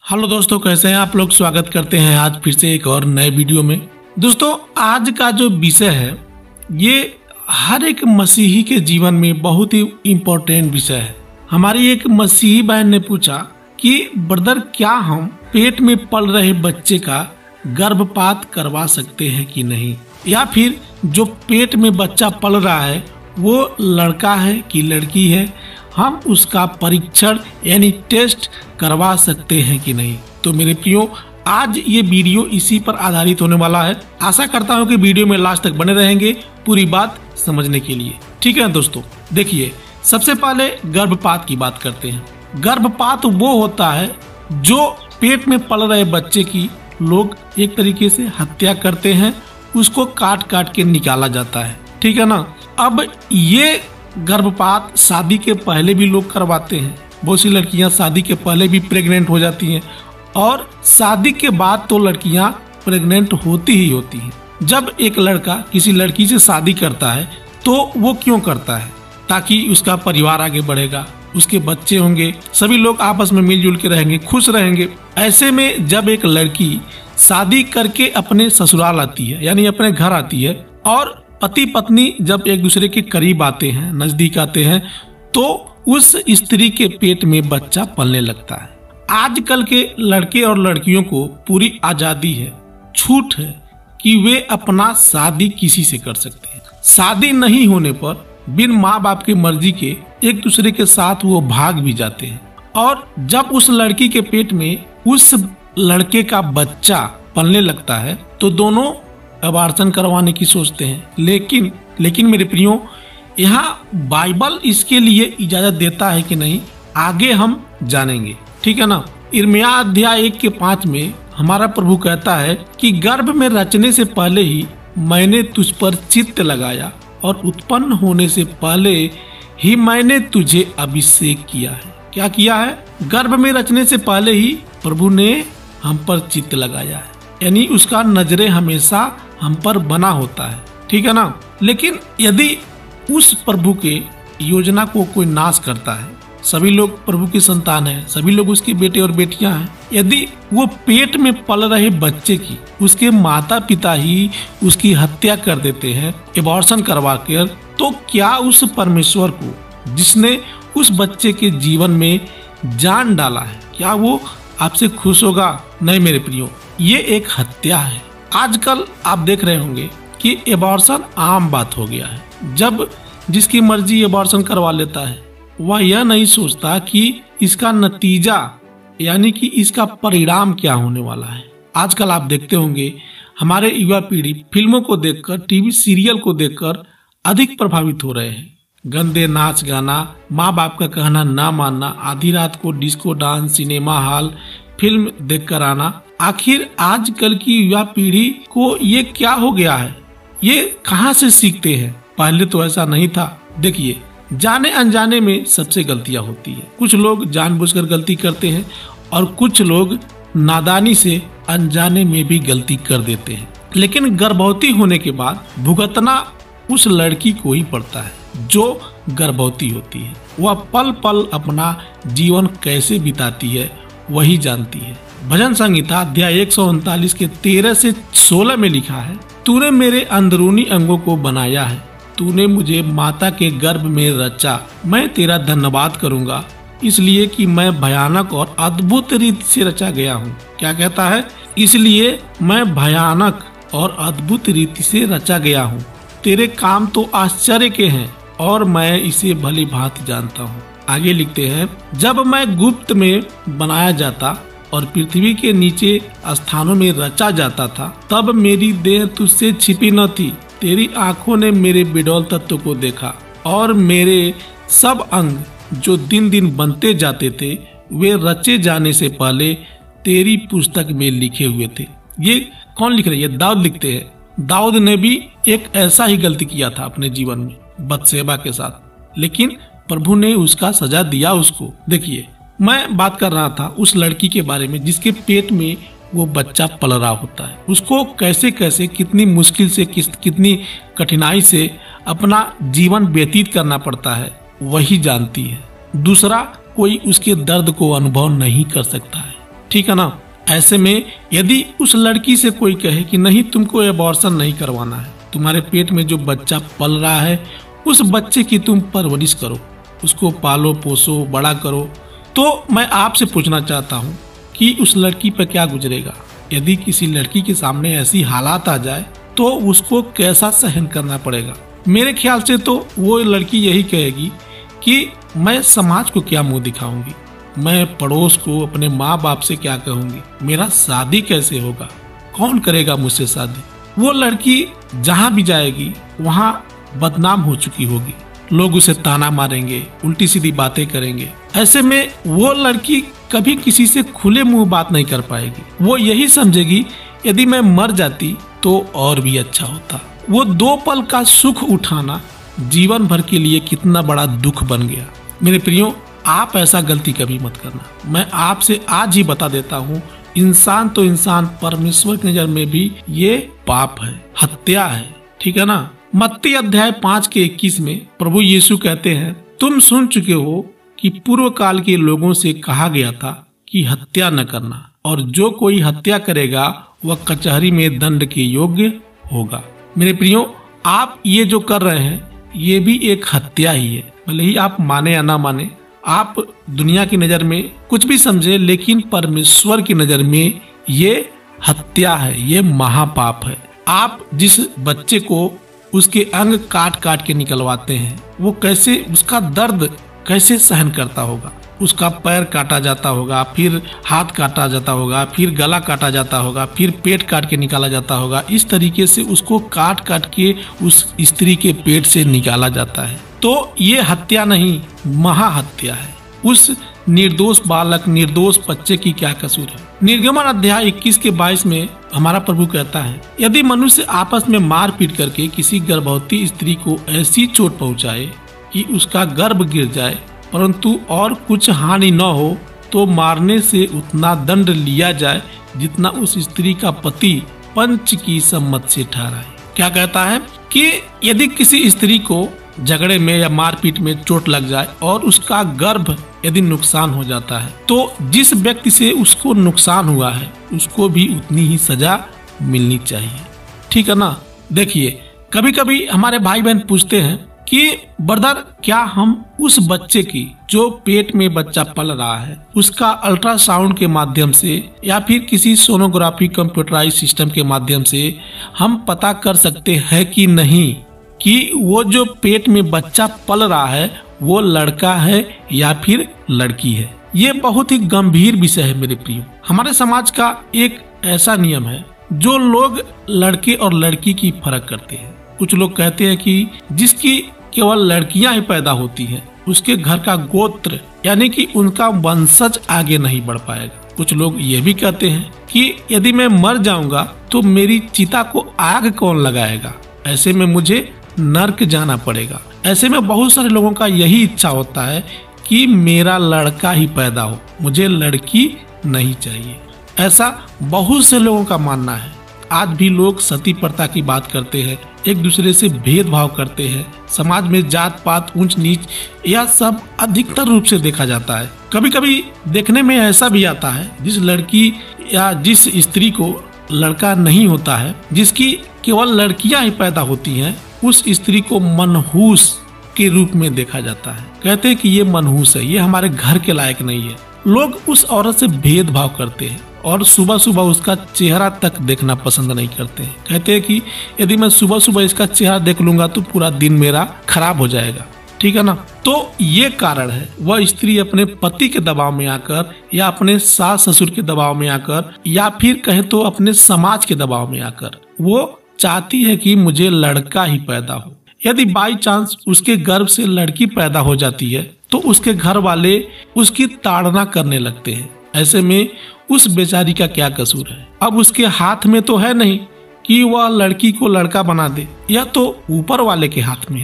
Hello दोस्तों, कैसे हैं आप लोग। स्वागत करते हैं आज फिर से एक और नए वीडियो में। दोस्तों, आज का जो विषय है ये हर एक मसीही के जीवन में बहुत ही इम्पोर्टेंट विषय है। हमारी एक मसीही बहन ने पूछा कि ब्रदर, क्या हम पेट में पल रहे बच्चे का गर्भपात करवा सकते हैं कि नहीं, या फिर जो पेट में बच्चा पल रहा है वो लड़का है कि लड़की है, हम उसका परीक्षण यानी टेस्ट करवा सकते हैं कि नहीं। तो मेरे प्रियो, आज ये वीडियो इसी पर आधारित होने वाला है। आशा करता हूँ कि वीडियो में लास्ट तक बने रहेंगे पूरी बात समझने के लिए। ठीक है दोस्तों, देखिए, सबसे पहले गर्भपात की बात करते हैं। गर्भपात वो होता है जो पेट में पल रहे बच्चे की लोग एक तरीके से हत्या करते हैं, उसको काट काट के निकाला जाता है। ठीक है ना। अब ये गर्भपात शादी के पहले भी लोग करवाते हैं। बहुत सी लड़कियां शादी के पहले भी प्रेग्नेंट हो जाती हैं और शादी के बाद तो लड़कियां प्रेग्नेंट होती ही होती हैं। जब एक लड़का किसी लड़की से शादी करता है तो वो क्यों करता है? ताकि उसका परिवार आगे बढ़ेगा, उसके बच्चे होंगे, सभी लोग आपस में मिलजुल के रहेंगे, खुश रहेंगे। ऐसे में जब एक लड़की शादी करके अपने ससुराल आती है, यानी अपने घर आती है, और पति पत्नी जब एक दूसरे के करीब आते हैं, नजदीक आते हैं, तो उस स्त्री के पेट में बच्चा पलने लगता है। आजकल के लड़के और लड़कियों को पूरी आजादी है, छूट है कि वे अपना शादी किसी से कर सकते हैं। शादी नहीं होने पर बिन माँ बाप की मर्जी के एक दूसरे के साथ वो भाग भी जाते हैं। और जब उस लड़की के पेट में उस लड़के का बच्चा पलने लगता है तो दोनों अबॉर्शन करवाने की सोचते हैं। लेकिन मेरे प्रियो, यहाँ बाइबल इसके लिए इजाजत देता है कि नहीं, आगे हम जानेंगे। ठीक है ना। यिर्मयाह अध्याय 1:5 में हमारा प्रभु कहता है कि गर्भ में रचने से पहले ही मैंने तुझ पर चित्त लगाया और उत्पन्न होने से पहले ही मैंने तुझे अभिषेक किया है। क्या किया है? गर्भ में रचने से पहले ही प्रभु ने हम पर चित्त लगाया है, यानी उसका नजरे हमेशा हम पर बना होता है। ठीक है ना। लेकिन यदि उस प्रभु के योजना को कोई नाश करता है, सभी लोग प्रभु की संतान हैं, सभी लोग उसके बेटे और बेटियां हैं, यदि वो पेट में पल रहे बच्चे की उसके माता पिता ही उसकी हत्या कर देते हैं एबॉर्शन करवा कर, तो क्या उस परमेश्वर को जिसने उस बच्चे के जीवन में जान डाला है, क्या वो आपसे खुश होगा? नहीं मेरे प्रियो, ये एक हत्या है। आजकल आप देख रहे होंगे कि एबॉर्शन आम बात हो गया है। जब जिसकी मर्जी एबॉर्शन करवा लेता है, वह यह नहीं सोचता कि इसका नतीजा यानी कि इसका परिणाम क्या होने वाला है। आजकल आप देखते होंगे हमारे युवा पीढ़ी फिल्मों को देखकर, टीवी सीरियल को देखकर अधिक प्रभावित हो रहे हैं। गंदे नाच गाना, माँ बाप का कहना ना मानना, आधी रात को disco dance, cinema hall, film देखकर आना। आखिर आजकल की युवा पीढ़ी को ये क्या हो गया है? ये कहाँ से सीखते हैं? पहले तो ऐसा नहीं था। देखिए, जाने अनजाने में सबसे गलतियां होती है। कुछ लोग जानबूझकर गलती करते हैं और कुछ लोग नादानी से अनजाने में भी गलती कर देते हैं। लेकिन गर्भवती होने के बाद भुगतना उस लड़की को ही पड़ता है जो गर्भवती होती है। वह पल पल अपना जीवन कैसे बिताती है वही जानती है। भजन संहिता अध्याय 139 के 13 से 16 में लिखा है, तूने मेरे अंदरूनी अंगों को बनाया है, तूने मुझे माता के गर्भ में रचा। मैं तेरा धन्यवाद करूंगा, इसलिए कि मैं भयानक और अद्भुत रीति से रचा गया हूँ। क्या कहता है? इसलिए मैं भयानक और अद्भुत रीति से रचा गया हूँ। तेरे काम तो आश्चर्य के हैं और मैं इसे भली भांति जानता हूँ। आगे लिखते हैं, जब मैं गुप्त में बनाया जाता और पृथ्वी के नीचे स्थानों में रचा जाता था, तब मेरी देह तुझसे छिपी न थी। तेरी आंखों ने मेरे बिडौल तत्व को देखा और मेरे सब अंग जो दिन दिन बनते जाते थे, वे रचे जाने से पहले तेरी पुस्तक में लिखे हुए थे। ये कौन लिख रही है? दाऊद लिखते हैं। दाऊद ने भी एक ऐसा ही गलती किया था अपने जीवन में बतशेबा के साथ, लेकिन प्रभु ने उसका सजा दिया उसको। देखिए, मैं बात कर रहा था उस लड़की के बारे में जिसके पेट में वो बच्चा पल रहा होता है। उसको कैसे कैसे, कितनी मुश्किल से, कितनी कठिनाई से अपना जीवन व्यतीत करना पड़ता है, वही जानती है। दूसरा कोई उसके दर्द को अनुभव नहीं कर सकता है। ठीक है ना। ऐसे में यदि उस लड़की से कोई कहे कि नहीं, तुमको एबॉर्शन नहीं करवाना है, तुम्हारे पेट में जो बच्चा पल रहा है उस बच्चे की तुम परवरिश करो, उसको पालो पोसो बड़ा करो, तो मैं आपसे पूछना चाहता हूँ कि उस लड़की पर क्या गुजरेगा। यदि किसी लड़की के सामने ऐसी हालात आ जाए तो उसको कैसा सहन करना पड़ेगा। मेरे ख्याल से तो वो लड़की यही कहेगी कि मैं समाज को क्या मुंह दिखाऊंगी, मैं पड़ोस को, अपने माँ बाप से क्या कहूंगी, मेरा शादी कैसे होगा, कौन करेगा मुझसे शादी। वो लड़की जहाँ भी जाएगी वहाँ बदनाम हो चुकी होगी, लोग उसे ताना मारेंगे, उल्टी सीधी बातें करेंगे। ऐसे में वो लड़की कभी किसी से खुले मुंह बात नहीं कर पाएगी। वो यही समझेगी यदि मैं मर जाती तो और भी अच्छा होता। वो 2 पल का सुख उठाना जीवन भर के लिए कितना बड़ा दुख बन गया। मेरे प्रियो, आप ऐसा गलती कभी मत करना। मैं आपसे आज ही बता देता हूँ, इंसान तो इंसान, परमेश्वर की नजर में भी ये पाप है, हत्या है, ठीक है ना। मत्ती अध्याय 5 के 21 में प्रभु यीशु कहते हैं, तुम सुन चुके हो कि पूर्व काल के लोगों से कहा गया था कि हत्या न करना, और जो कोई हत्या करेगा वह कचहरी में दंड के योग्य होगा। मेरे प्रियो, आप ये जो कर रहे हैं ये भी एक हत्या ही है। भले ही आप माने या ना माने, आप दुनिया की नजर में कुछ भी समझे, लेकिन परमेश्वर की नजर में ये हत्या है, ये महापाप है। आप जिस बच्चे को उसके अंग काट काट के निकलवाते हैं, वो कैसे, उसका दर्द कैसे सहन करता होगा। उसका पैर काटा जाता होगा, फिर हाथ काटा जाता होगा, फिर गला काटा जाता होगा, फिर पेट काट के निकाला जाता होगा। इस तरीके से उसको काट काट के उस स्त्री के पेट से निकाला जाता है। तो ये हत्या नहीं, महाहत्या है। उस निर्दोष बालक, निर्दोष बच्चे की क्या कसूर है। निर्गमन अध्याय 21 के 22 में हमारा प्रभु कहता है, यदि मनुष्य आपस में मार पीट करके किसी गर्भवती स्त्री को ऐसी चोट पहुंचाए कि उसका गर्भ गिर जाए परंतु और कुछ हानि न हो, तो मारने से उतना दंड लिया जाए जितना उस स्त्री का पति पंच की सम्मत से ठहराए। क्या कहता है कि यदि किसी स्त्री को झगड़े में या मारपीट में चोट लग जाए और उसका गर्भ यदि नुकसान हो जाता है, तो जिस व्यक्ति से उसको नुकसान हुआ है उसको भी उतनी ही सजा मिलनी चाहिए, ठीक है ना। देखिए, कभी कभी हमारे भाई बहन पूछते हैं कि ब्रदर, क्या हम उस बच्चे की, जो पेट में बच्चा पल रहा है, उसका अल्ट्रासाउंड के माध्यम से या फिर किसी सोनोग्राफी कंप्यूटराइज सिस्टम के माध्यम से हम पता कर सकते हैं कि नहीं कि वो जो पेट में बच्चा पल रहा है वो लड़का है या फिर लड़की है। ये बहुत ही गंभीर विषय है मेरे प्रियो। हमारे समाज का एक ऐसा नियम है, जो लोग लड़के और लड़की की फर्क करते हैं। कुछ लोग कहते हैं कि जिसकी केवल लड़कियां ही पैदा होती हैं, उसके घर का गोत्र यानी कि उनका वंशज आगे नहीं बढ़ पाएगा। कुछ लोग ये भी कहते हैं कि यदि मैं मर जाऊंगा तो मेरी चिता को आग कौन लगाएगा, ऐसे में मुझे नर्क जाना पड़ेगा। ऐसे में बहुत सारे लोगों का यही इच्छा होता है कि मेरा लड़का ही पैदा हो, मुझे लड़की नहीं चाहिए। ऐसा बहुत से लोगों का मानना है। आज भी लोग सती प्रथा की बात करते हैं, एक दूसरे से भेदभाव करते हैं। समाज में जात पात, ऊंच नीच, यह सब अधिकतर रूप से देखा जाता है। कभी कभी देखने में ऐसा भी आता है, जिस लड़की या जिस स्त्री को लड़का नहीं होता है, जिसकी केवल लड़कियां ही पैदा होती हैं, उस स्त्री को मनहूस के रूप में देखा जाता है। कहते हैं कि ये मनहूस है, ये हमारे घर के लायक नहीं है। लोग उस औरत से भेदभाव करते हैं और सुबह सुबह उसका चेहरा तक देखना पसंद नहीं करते हैं। कहते हैं कि यदि मैं सुबह सुबह इसका चेहरा देख लूंगा तो पूरा दिन मेरा खराब हो जाएगा, ठीक है ना। तो ये कारण है, वह स्त्री अपने पति के दबाव में आकर या अपने सास ससुर के दबाव में आकर या फिर कहें तो अपने समाज के दबाव में आकर वो चाहती है कि मुझे लड़का ही पैदा हो। यदि बाई चांस उसके गर्भ से लड़की पैदा हो जाती है तो उसके घर वाले उसकी ताड़ना करने लगते हैं। ऐसे में उस बेचारी का क्या कसूर है। अब उसके हाथ में तो है नहीं कि वह लड़की को लड़का बना दे, यह तो ऊपर वाले के हाथ में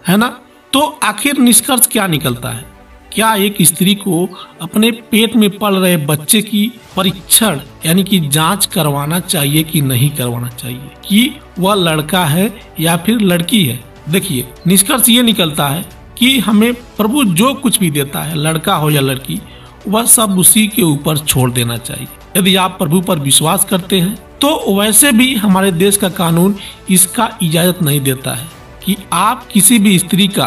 है ना। तो आखिर निष्कर्ष क्या निकलता है? क्या एक स्त्री को अपने पेट में पल रहे बच्चे की परीक्षण यानी कि जांच करवाना चाहिए कि नहीं करवाना चाहिए कि वह लड़का है या फिर लड़की है? देखिए, निष्कर्ष ये निकलता है कि हमें प्रभु जो कुछ भी देता है, लड़का हो या लड़की, वह सब उसी के ऊपर छोड़ देना चाहिए। यदि आप प्रभु पर विश्वास करते हैं तो वैसे भी हमारे देश का कानून इसका इजाजत नहीं देता है कि आप किसी भी स्त्री का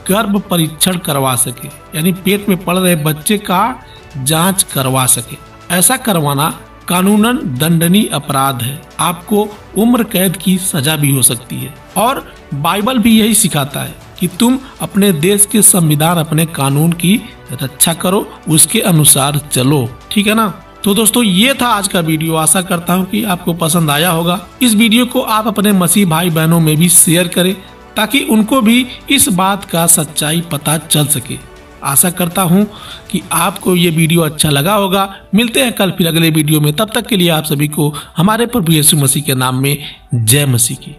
गर्भ परीक्षण करवा सके, यानी पेट में पल रहे बच्चे का जांच करवा सके। ऐसा करवाना कानूनन दंडनीय अपराध है, आपको उम्र कैद की सजा भी हो सकती है। और बाइबल भी यही सिखाता है कि तुम अपने देश के संविधान, अपने कानून की रक्षा करो, उसके अनुसार चलो। ठीक है ना। तो दोस्तों ये था आज का वीडियो। आशा करता हूँ कि आपको पसंद आया होगा। इस वीडियो को आप अपने मसीह भाई बहनों में भी शेयर करें ताकि उनको भी इस बात का सच्चाई पता चल सके। आशा करता हूँ कि आपको ये वीडियो अच्छा लगा होगा। मिलते हैं कल फिर अगले वीडियो में। तब तक के लिए आप सभी को हमारे प्रभु यीशु मसीह के नाम में जय मसीह की।